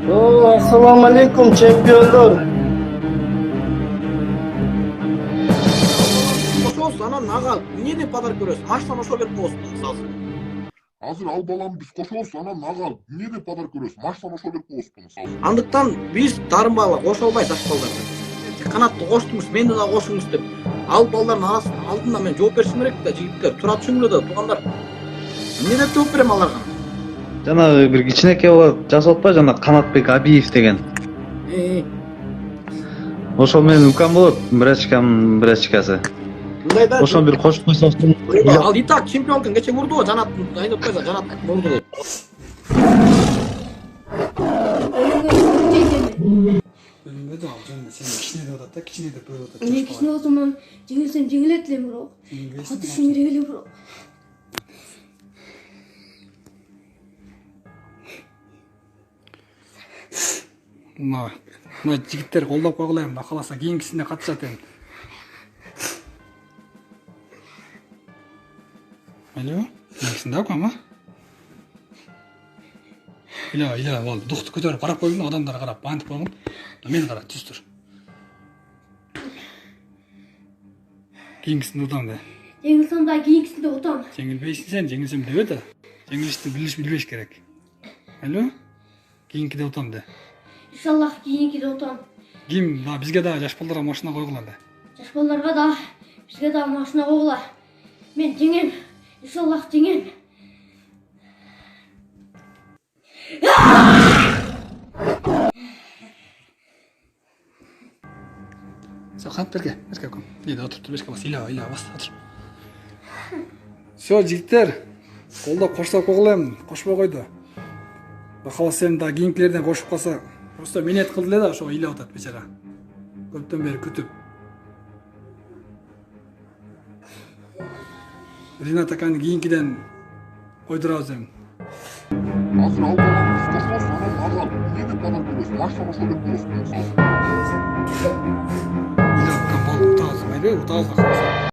Assalomu alaykum chempionlar. Ошол анан ага эмне деп подарок бересиз? Машинаны ошо берип коесуз мисалы. Азыр ал баланы биз кошобуз, анан ага эмне деп подарок беребиз? Машинаны ошо берип коебуз мисалы. Андыктан биз дарын балага кошо албайбыз жаш балдарга. Канатты коштуңуз, мени да кошуңуз деп. Ал балдардын алдында мен жооп беришим керек да, жигиттер. Тура түшүнгүлө да, туугандар. Эмне деп жооп берем аларга? Жанагы бир кичинекей бала жасап атпайбы, жана Канатбек Абиев деген. Ошол менин укам болот, бир очкасы. Мындай да. Ошону бир кошуп койсоңуз. Ал итак чемпионкун кече мурду го, Жанат айнып койсо, Жанат мурду деп. Önümde de alacaksın. Senin kişine de odatta, kişine de böyle odatta. Ne kişine o zaman cingilsem cingiletirim bro. Hadi şimdi geliyor bro. Мына жигиттер колдоп койгула, мына каласа кийинкисине катышат эми. Алло, кийинкисинде укам, а? Ила, бол, дукту көтөрүп карап койгун, адамдар карап, бантип койгун. Мени кара, түз тур. Кийинкисинде утам да. Cengilsem daha giyinkisinde otam. Жеңилбейсиң сен, жеңилсем дебе да. Жеңилишти билбеш керек. Алло? Кийинкиде утам да. İnşallah giyinkide otam. Ким, бизге да жаш балдарга машина койгула да. Yaş ballarga da bizge de maşına koğula. Men cengem. İnşallah cengem. Все, хат берге ком. Иди, отур, бешке бас. Ила, бас, отур. Все, жигиттер. Колдоп коштоп койгула эми, кошпой койду. Каласа сен да кийинкилерден кошуп калса, просто минет кылды эле да, ошо ыйлап атат бечара. Көптөн бери күтүп. Ринат аканы кийинкиден койдурабыз эми. Азыр ал баланы биз кошобуз, анан ага эмне деп подарок беребиз? Машинаны ошо берип коебуз мисалы. Ыйлап, болды, утабыз, майбы, утабыз.